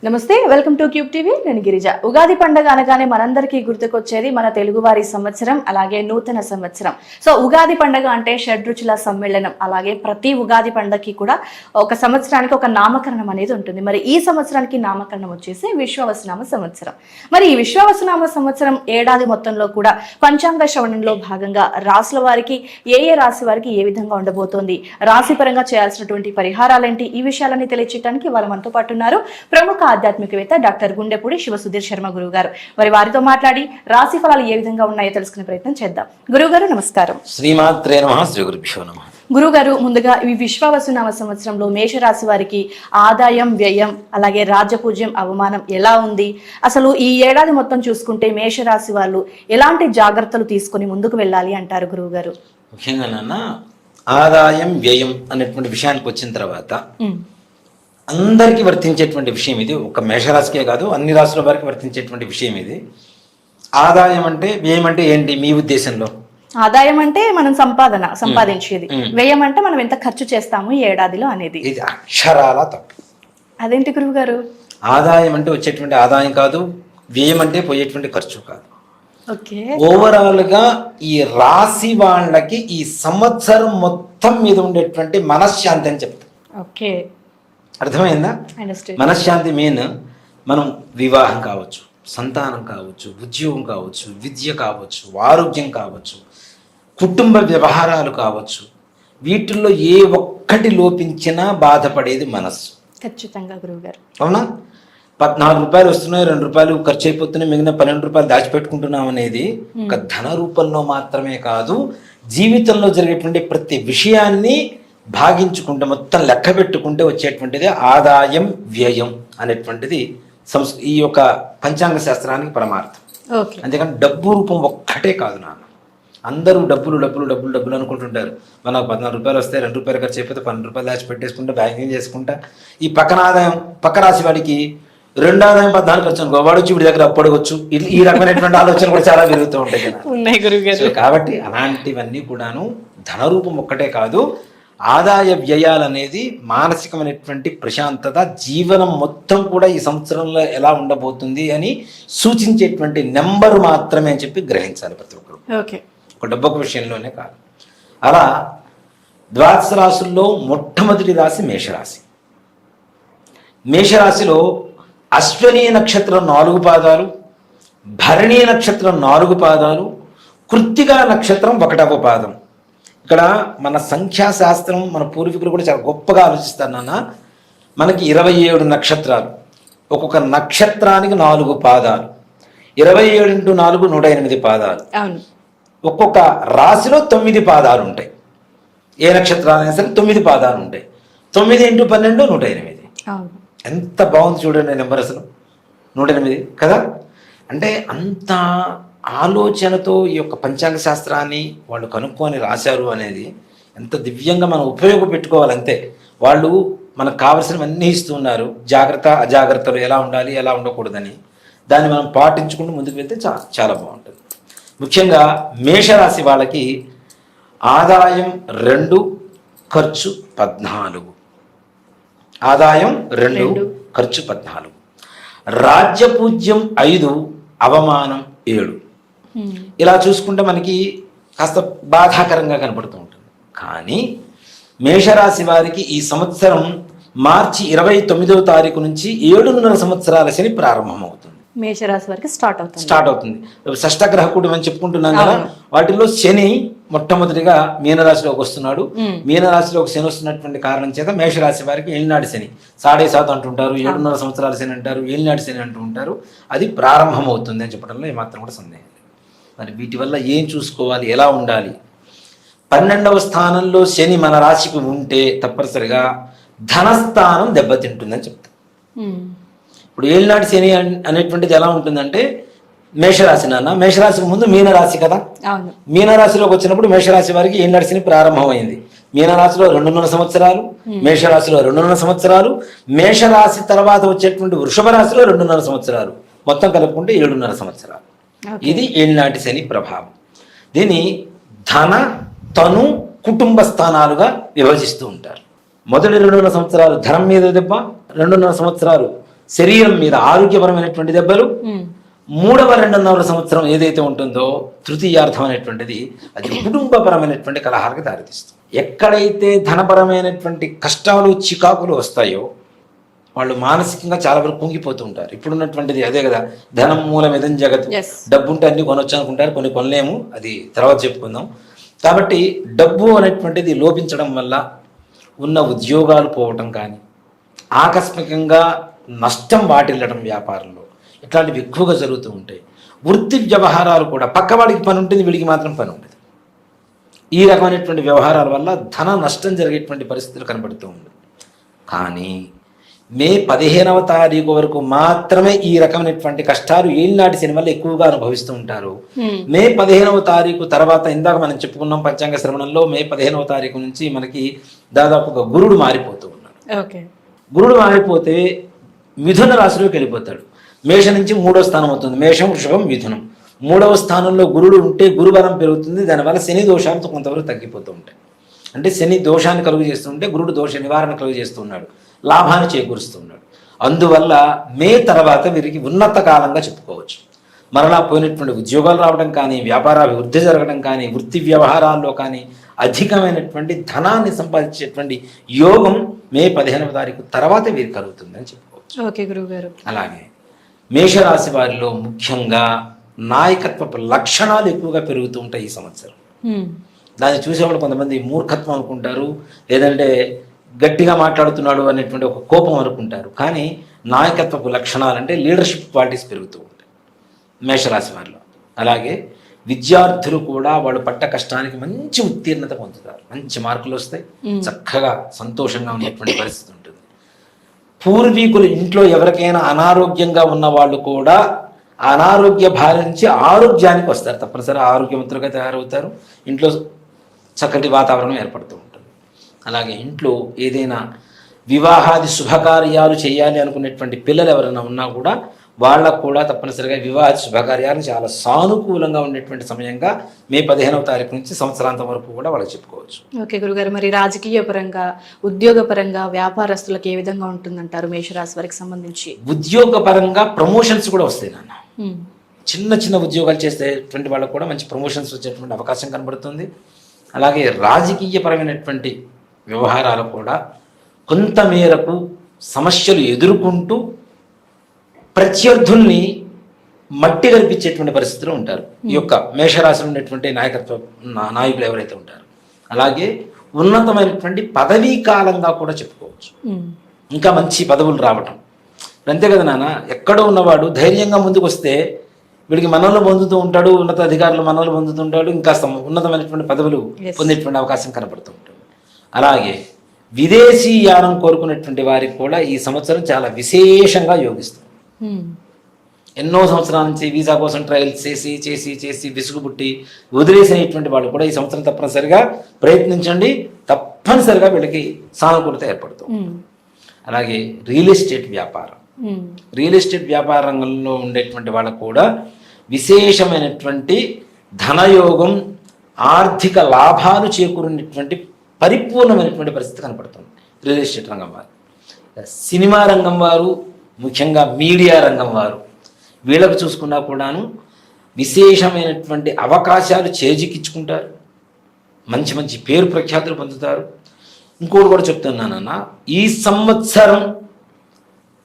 నమస్తే, welcome to cube TV. నేను గిరిజ. ఉగాది పండుగ అనగానే మనందరికీ గుర్తుకొచ్చేది మన తెలుగువారి సంవత్సరం, అలాగే నూతన సంవత్సరం. సో ఉగాది పండుగ అంటే షడ్రుచుల సమ్మేళనం. అలాగే ప్రతి ఉగాది పండుగకి కూడా ఒక సంవత్సరానికి ఒక నామకరణం అనేది ఉంటుంది. మరి ఈ సంవత్సరానికి నామకరణం వచ్చేసి విశ్వావసునామ సంవత్సరం. మరి ఈ విశ్వావసునామ సంవత్సరం ఏడాది మొత్తంలో కూడా పంచాంగ శ్రవణంలో భాగంగా రాసుల వారికి ఏ రాశి వారికి ఏ విధంగా ఉండబోతోంది, రాశి పరంగా చేయాల్సినటువంటి పరిహారాలేంటి, ఈ విషయాలన్నీ తెలియచేయడానికి వాళ్ళు మనతో పాటు ఉన్నారు ప్రముఖ ఆధ్యాత్మికవేత్త డాక్టర్ గుండెపూడి శివసుధీర్ శర్మ గురువు గారు. వారితో మాట్లాడి రాశి ఫలాలు ఏ విధంగా ఉన్నాయో తెలుసుకునే ప్రయత్నం చేద్దాం. గురువు గారు నమస్కారం. శ్రీమాత్రే నమః. శ్రీ గురుభ్యో నమః. గురువు గారు, ముందుగా ఈ విశ్వావసునామ సంవత్సరంలో మేషరాశి వారికి ఆదాయం, వ్యయం, అలాగే రాజ్యపూజ్యం, అవమానం ఎలా ఉంది, అసలు ఈ ఏడాది మొత్తం చూసుకుంటే మేషరాశి వాళ్ళు ఎలాంటి జాగ్రత్తలు తీసుకొని ముందుకు వెళ్ళాలి అంటారు గురువు గారు? ముఖ్యంగా నాన్న ఆదాయం వ్యయం అనేటువంటి విషయానికి వచ్చిన తర్వాత అందరికీ వర్తించేటువంటి విషయం ఇది. ఒక మేషరాశికే కాదు, అన్ని రాశుల వారికి వర్తించేటువంటి విషయం ఇది. ఆదాయం అంటే, వ్యయం అంటే ఏంటి మీ ఉద్దేశంలో? ఆదాయం అంటే మనం సంపాదించేది, వ్యయం అంటే మనం ఎంత ఖర్చు చేస్తాము ఈ ఏడాదిలో అనేది. ఇది అక్షరాల తప్పు. అదేంటి గురువు గారు? ఆదాయం అంటే వచ్చేటువంటి ఆదాయం కాదు, వ్యయం అంటే పోయేటువంటి ఖర్చు కాదు. ఓకే. ఓవరాల్ గా ఈ రాశి వాళ్ళకి ఈ సంవత్సరం మొత్తం మీద ఉండేటువంటి మనశ్శాంతి అని చెప్తాం. ఓకే, అర్థమైందా? మనశ్శాంతి మెయిన్. మనం వివాహం కావచ్చు, సంతానం కావచ్చు, ఉద్యోగం కావచ్చు, విద్య కావచ్చు, ఆరోగ్యం కావచ్చు, కుటుంబ వ్యవహారాలు కావచ్చు, వీటిల్లో ఏ ఒక్కటి లోపించినా బాధపడేది మనస్సు. ఖచ్చితంగా గురువు గారు. అవునా? 14 రూపాయలు వస్తున్నాయి, 2 రూపాయలు ఖర్చు అయిపోతున్నాయి, మిగిలిన 12 రూపాయలు దాచిపెట్టుకుంటున్నాం అనేది ఒక ధన రూపంలో మాత్రమే కాదు, జీవితంలో జరిగేటువంటి ప్రతి విషయాన్ని భాగించుకుంటే, మొత్తం లెక్క పెట్టుకుంటే వచ్చేటువంటిది ఆదాయం వ్యయం అనేటువంటిది ఈ యొక్క పంచాంగ శాస్త్రానికి పరమార్థం. అంతేకాని డబ్బు రూపం ఒక్కటే కాదు నాన్న. అందరూ డబ్బులు డబ్బులు డబ్బులు డబ్బులు అనుకుంటుంటారు. మనకు 14 రూపాయలు వస్తే 2 రూపాయలు ఖర్చు అయిపోతే 12 రూపాయలు దాచి పెట్టేసుకుంటా, బ్యాంకింగ్ చేసుకుంటా. ఈ పక్కన ఆదాయం, పక్క రాశి వాడికి 2 ఆదాయం 14 ఖర్చు అనుకో, వాడు వచ్చి వీడి దగ్గర అప్పడవచ్చు. ఈ రకమైనటువంటి ఆలోచన కూడా చాలా పెరుగుతూ ఉంటాయి కదా. కాబట్టి అలాంటివన్నీ కూడాను ధన రూపం ఒక్కటే కాదు, ఆదాయ వ్యయాలు అనేది మానసికమైనటువంటి ప్రశాంతత, జీవనం మొత్తం కూడా ఈ సంవత్సరంలో ఎలా ఉండబోతుంది అని సూచించేటువంటి నెంబర్ మాత్రమే అని చెప్పి గ్రహించాలి ప్రతి ఒక్కరు. ఒక డబ్బొక విషయంలోనే కాదు. అలా ద్వాదశ రాశుల్లో మొట్టమొదటి రాశి మేషరాశి. మేషరాశిలో అశ్వనీ నక్షత్రం 4 పాదాలు, భరణీ నక్షత్రం 4 పాదాలు, కృత్తికా నక్షత్రం 1వ పాదం. ఇక్కడ మన సంఖ్యాశాస్త్రం, మన పూర్వీకులు కూడా చాలా గొప్పగా ఆలోచిస్తారు నాన్న. మనకి 27 నక్షత్రాలు, ఒక్కొక్క నక్షత్రానికి 4 పాదాలు, 27 × 4 108 పాదాలు. ఒక్కొక్క రాశిలో 9 పాదాలు ఉంటాయి. ఏ నక్షత్రాలైనా సరే 9 పాదాలు ఉంటాయి. 9 × 12 108. ఎంత బాగుంది చూడండి నెంబర్, అసలు 108 కదా. అంటే అంత ఆలోచనతో ఈ యొక్క పంచాంగ శాస్త్రాన్ని వాళ్ళు కనుక్కొని రాశారు అనేది ఎంత దివ్యంగా మనం ఉపయోగపెట్టుకోవాలంతే. వాళ్ళు మనకు కావలసినవన్నీ ఇస్తున్నారు, జాగ్రత్త అజాగ్రత్తలు ఎలా ఉండాలి, ఎలా ఉండకూడదని. దాన్ని మనం పాటించుకుంటూ ముందుకు వెళ్తే చాలా బాగుంటుంది. ముఖ్యంగా మేషరాశి వాళ్ళకి ఆదాయం 2, ఖర్చు 14. ఆదాయం 2, ఖర్చు 14. రాజ్యపూజ్యం 5, అవమానం 7. ఇలా చూసుకుంటే మనకి కాస్త బాధాకరంగా కనపడుతూ ఉంటుంది. కానీ మేషరాశి వారికి ఈ సంవత్సరం మార్చి 29వ తారీఖు నుంచి 7.5 సంవత్సరాల శని ప్రారంభమవుతుంది. మేషరాశి వారికి స్టార్ట్ అవుతుంది. షష్టగ్రహ కూటమి అని చెప్పుకుంటున్నాం కదా, వాటిల్లో శని మొట్టమొదటిగా మీనరాశిలోకి వస్తున్నాడు. మీనరాశిలోకి శని వస్తున్నటువంటి కారణం చేత మేషరాశి వారికి ఏలినాటి శని, 7.5 అంటుంటారు, 7.5 సంవత్సరాల శని అంటారు, ఏలినాటి శని అంటూ ఉంటారు. అది ప్రారంభమవుతుంది అని చెప్పడంలో ఏమాత్రం కూడా సందేహం. మరి వీటి వల్ల ఏం చూసుకోవాలి, ఎలా ఉండాలి? 12వ స్థానంలో శని మన రాశికి ఉంటే తప్పనిసరిగా ధనస్థానం దెబ్బతింటుందని చెప్తాం. ఇప్పుడు ఏలినాటి శని అనేటువంటిది ఎలా ఉంటుందంటే, మేషరాశి నాన్న, మేషరాశికి ముందు మీనరాశి కదా. మీనరాశిలోకి వచ్చినప్పుడు మేషరాశి వారికి ఏలినాటి శని ప్రారంభమైంది. మీనరాశిలో 2.5 సంవత్సరాలు, మేషరాశిలో 2.5 సంవత్సరాలు, మేషరాశి తర్వాత వచ్చేటువంటి వృషభ రాశిలో 2.5 సంవత్సరాలు, మొత్తం కలుపుకుంటే 7.5 సంవత్సరాలు. ఇది ఏలినాటి శని ప్రభావం. దీన్ని ధన, తను, కుటుంబ స్థానాలుగా విభజిస్తూ ఉంటారు. మొదటి 2.5 సంవత్సరాలు ధనం మీద దెబ్బ, 2.5 సంవత్సరాలు శరీరం మీద ఆరోగ్యపరమైనటువంటి దెబ్బలు. మూడవ 2.5 సంవత్సరం ఏదైతే ఉంటుందో తృతీయార్థం అనేటువంటిది అది కుటుంబపరమైనటువంటి కలహాలకు దారితీస్తుంది. ఎక్కడైతే ధనపరమైనటువంటి కష్టాలు చికాకులు వస్తాయో వాళ్ళు మానసికంగా చాలా వరకు కుంగిపోతూ ఉంటారు. ఇప్పుడున్నటువంటిది అదే కదా, ధనం మూలమిదం జగత్. డబ్బు ఉంటే అన్ని కొనొచ్చు అనుకుంటారు, కొన్ని కొనలేము, అది తర్వాత చెప్పుకుందాం. కాబట్టి డబ్బు అనేటువంటిది లోపించడం వల్ల ఉన్న ఉద్యోగాలు పోవటం కానీ, ఆకస్మికంగా నష్టం వాటిల్లడం వ్యాపారంలో, ఇట్లాంటివి ఎక్కువగా జరుగుతూ ఉంటాయి. వృత్తి వ్యవహారాలు కూడా పక్కవాడికి పని ఉంటుంది, వీడికి మాత్రం పని ఉండదు. ఈ రకమైనటువంటి వ్యవహారాల వల్ల ధన నష్టం జరిగేటువంటి పరిస్థితులు కనబడుతూ ఉంది. కానీ మే 15వ తారీఖు వరకు మాత్రమే ఈ రకమైనటువంటి కష్టాలు ఏళ్ళనాటి సినిమాలు ఎక్కువగా అనుభవిస్తూ ఉంటారు. మే 15వ తారీఖు తర్వాత ఇందాక మనం చెప్పుకున్నాం పంచాంగ శ్రవణంలో, మే 15వ తారీఖు నుంచి మనకి దాదాపుగా గురుడు మారిపోతూ ఉన్నాడు. గురుడు మారిపోతే మిథున రాశిలోకి వెళ్ళిపోతాడు. మేష నుంచి 3వ స్థానం అవుతుంది. మేషం, వృషభం, మిథునం. 3వ స్థానంలో గురుడు ఉంటే గురుబలం పెరుగుతుంది. దానివల్ల శని దోషాలతో కొంతవరకు తగ్గిపోతూ ఉంటాయి. అంటే శని దోషాన్ని కలుగు చేస్తుంటే గురుడు దోష నివారణ కలుగు చేస్తున్నాడు, లాభాన్ని చేకూరుస్తున్నాడు. అందువల్ల మే తర్వాత వీరికి ఉన్నత కాలంగా చెప్పుకోవచ్చు. మరలా పోయినటువంటి ఉద్యోగాలు రావడం కానీ, వ్యాపారాభివృద్ధి జరగడం కానీ, వృత్తి వ్యవహారాల్లో కానీ అధికమైనటువంటి ధనాన్ని సంపాదించేటువంటి యోగం మే 15వ తారీఖు తర్వాత వీరికి కలుగుతుందని చెప్పుకోవచ్చు. ఓకే గురువుగారు. అలాగే మేషరాశి వారిలో ముఖ్యంగా నాయకత్వపు లక్షణాలు ఎక్కువగా పెరుగుతూ ఉంటాయి ఈ సంవత్సరం. దాన్ని చూసేవాళ్ళు కొంతమంది మూర్ఖత్వం అనుకుంటారు, లేదంటే గట్టిగా మాట్లాడుతున్నాడు అనేటువంటి ఒక కోపం అనుకుంటారు. కానీ నాయకత్వపు లక్షణాలు అంటే లీడర్షిప్ క్వాలిటీస్ పెరుగుతూ ఉంటాయి మేషరాశి వారిలో. అలాగే విద్యార్థులు కూడా వాళ్ళు పడ్డ కష్టానికి మంచి ఉత్తీర్ణత పొందుతారు, మంచి మార్కులు వస్తాయి, చక్కగా సంతోషంగా ఉండేటువంటి పరిస్థితి ఉంటుంది. పూర్వీకులు ఇంట్లో ఎవరికైనా అనారోగ్యంగా ఉన్న వాళ్ళు కూడా అనారోగ్య బారి నుంచి ఆరోగ్యానికి వస్తారు, తప్పనిసరి ఆరోగ్యవంతులుగా తయారవుతారు. ఇంట్లో చక్కటి వాతావరణం ఏర్పడుతూ ఉంటుంది. అలాగే ఇంట్లో ఏదైనా వివాహాది శుభకార్యాలు చేయాలి అనుకునేటువంటి పిల్లలు ఎవరైనా ఉన్నా కూడా వాళ్ళకు కూడా తప్పనిసరిగా వివాహాది శుభకార్యాలు చాలా సానుకూలంగా ఉండేటువంటి సమయంగా మే 15వ తారీఖు నుంచి సంవత్సరాంతం వరకు కూడా వాళ్ళకి చెప్పుకోవచ్చు. ఓకే గురుగారు, మరి రాజకీయ పరంగా, ఉద్యోగ పరంగా, వ్యాపారస్తులకు ఏ విధంగా ఉంటుందంటారు మేషరాశి వారికి సంబంధించి? ఉద్యోగ పరంగా ప్రమోషన్స్ కూడా వస్తాయి నాన్న. చిన్న చిన్న ఉద్యోగాలు చేసేటువంటి వాళ్ళకు కూడా మంచి ప్రమోషన్స్ వచ్చేటువంటి అవకాశం కనబడుతుంది. అలాగే రాజకీయపరమైనటువంటి వ్యవహారాలు కూడా కొంతమేరకు సమస్యలు ఎదుర్కొంటూ ప్రత్యర్థుల్ని మట్టి కల్పించేటువంటి పరిస్థితులు ఉంటారు ఈ యొక్క మేషరాశిలో ఉండేటువంటి నాయకులు ఎవరైతే ఉంటారు. అలాగే ఉన్నతమైనటువంటి పదవీ కాలంగా కూడా చెప్పుకోవచ్చు. ఇంకా మంచి పదవులు రావటం అంతే కదా నాన్న. ఎక్కడో ఉన్నవాడు ధైర్యంగా ముందుకు వస్తే వీడికి మనలు పొందుతూ ఉంటాడు, ఉన్నత అధికారులు మనలు పొందుతూ ఉంటాడు, ఇంకా ఉన్నతమైనటువంటి పదవులు పొందేటువంటి అవకాశం కనబడుతూ ఉంటుంది. అలాగే విదేశీ యానం కోరుకునేటువంటి వారికి కూడా ఈ సంవత్సరం చాలా విశేషంగా యోగిస్తుంది. ఎన్నో సంవత్సరాల నుంచి వీసా కోసం ట్రయల్స్ చేసి చేసి చేసి విసుగుబుట్టి వదిలేసినటువంటి వాళ్ళు కూడా ఈ సంవత్సరం తప్పనిసరిగా ప్రయత్నించండి, తప్పనిసరిగా వీళ్ళకి సానుకూలత ఏర్పడుతుంది. అలాగే రియల్ ఎస్టేట్ వ్యాపారం, రియల్ ఎస్టేట్ వ్యాపార రంగంలో ఉండేటువంటి వాళ్ళకు కూడా విశేషమైనటువంటి ధనయోగం, ఆర్థిక లాభాలు చేకూరినటువంటి పరిపూర్ణమైనటువంటి పరిస్థితి కనపడుతుంది రియల్ ఎస్టేట్ రంగం వారు. సినిమా రంగం వారు, ముఖ్యంగా మీడియా రంగం వారు, వీళ్ళకు చూసుకున్నా కూడాను విశేషమైనటువంటి అవకాశాలు చేజిక్కించుకుంటారు, మంచి మంచి పేరు ప్రఖ్యాతులు పొందుతారు. ఇంకోటి కూడా చెప్తున్నానన్న, ఈ సంవత్సరం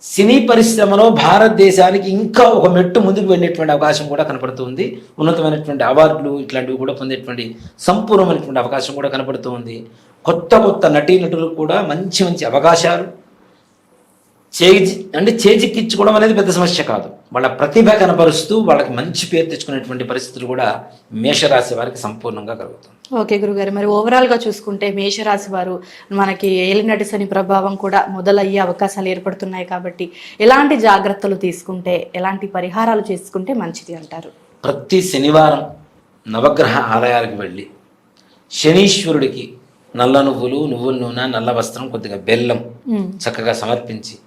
సినీ పరిశ్రమలో భారతదేశానికి ఇంకా ఒక మెట్టు ముందుకు వెళ్ళేటువంటి అవకాశం కూడా కనపడుతుంది. ఉన్నతమైనటువంటి అవార్డులు ఇట్లాంటివి కూడా పొందేటువంటి సంపూర్ణమైనటువంటి అవకాశం కూడా కనపడుతుంది. కొత్త కొత్త నటీనటులకు కూడా మంచి మంచి అవకాశాలు చేజిక్కించుకోవడం అనేది పెద్ద సమస్య కాదు. వాళ్ళ ప్రతిభ కనపరుస్తూ వాళ్ళకి మంచి పేరు తెచ్చుకునేటువంటి పరిస్థితులు కూడా మేషరాశి వారికి సంపూర్ణంగా కలుగుతుంది. ఓకే గురుగారు, మరి ఓవరాల్గా చూసుకుంటే మేషరాశి వారు మనకి ఏలినాటి శని ప్రభావం కూడా మొదలయ్యే అవకాశాలు ఏర్పడుతున్నాయి కాబట్టి ఎలాంటి జాగ్రత్తలు తీసుకుంటే, ఎలాంటి పరిహారాలు చేసుకుంటే మంచిది అంటారు? ప్రతి శనివారం నవగ్రహ ఆలయాలకు వెళ్ళి శనీశ్వరుడికి నల్ల నువ్వులు, నువ్వుల నూనె, నల్ల వస్త్రం, కొద్దిగా బెల్లం చక్కగా సమర్పించి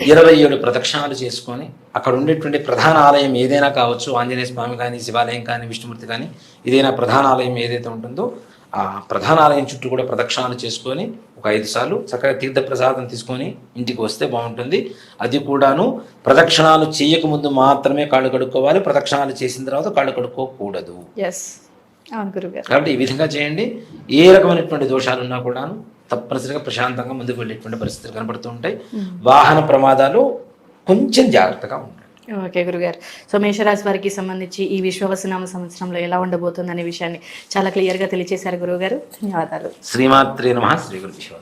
27 ప్రదక్షిణాలు చేసుకొని అక్కడ ఉండేటువంటి ప్రధాన ఆలయం ఏదైనా కావచ్చు, ఆంజనేయ స్వామి కానీ, శివాలయం కానీ, విష్ణుమూర్తి కానీ, ఏదైనా ప్రధాన ఆలయం ఏదైతే ఉంటుందో ఆ ప్రధాన ఆలయం చుట్టూ కూడా ప్రదక్షిణాలు చేసుకొని ఒక 5 సార్లు చక్కగా తీర్థ ప్రసాదం తీసుకొని ఇంటికి వస్తే బాగుంటుంది. అది కూడాను ప్రదక్షిణాలు చేయకముందు మాత్రమే కాళ్ళు కడుక్కోవాలి, ప్రదక్షిణాలు చేసిన తర్వాత కాళ్ళు కడుక్కోకూడదు. ఎస్, అవును గురుగారు. కాబట్టి ఈ విధంగా చేయండి. ఏ రకమైనటువంటి దోషాలు ఉన్నా కూడాను తప్పనిసరిగా ప్రశాంతంగా ముందుకు వెళ్ళేటువంటి పరిస్థితులు కనబడుతూ ఉంటాయి. వాహన ప్రమాదాలు కొంచెం జాగ్రత్తగా ఉంటాయి. ఓకే గురుగారు. సో మేషరాశి వారికి సంబంధించి ఈ విశ్వవసనామ సంవత్సరంలో ఎలా ఉండబోతుంది అనే విషయాన్ని చాలా క్లియర్గా తెలియజేశారు గురువుగారు. ధన్యవాదాలు. శ్రీమాత్రే నమః. శ్రీ గురు విశ్వ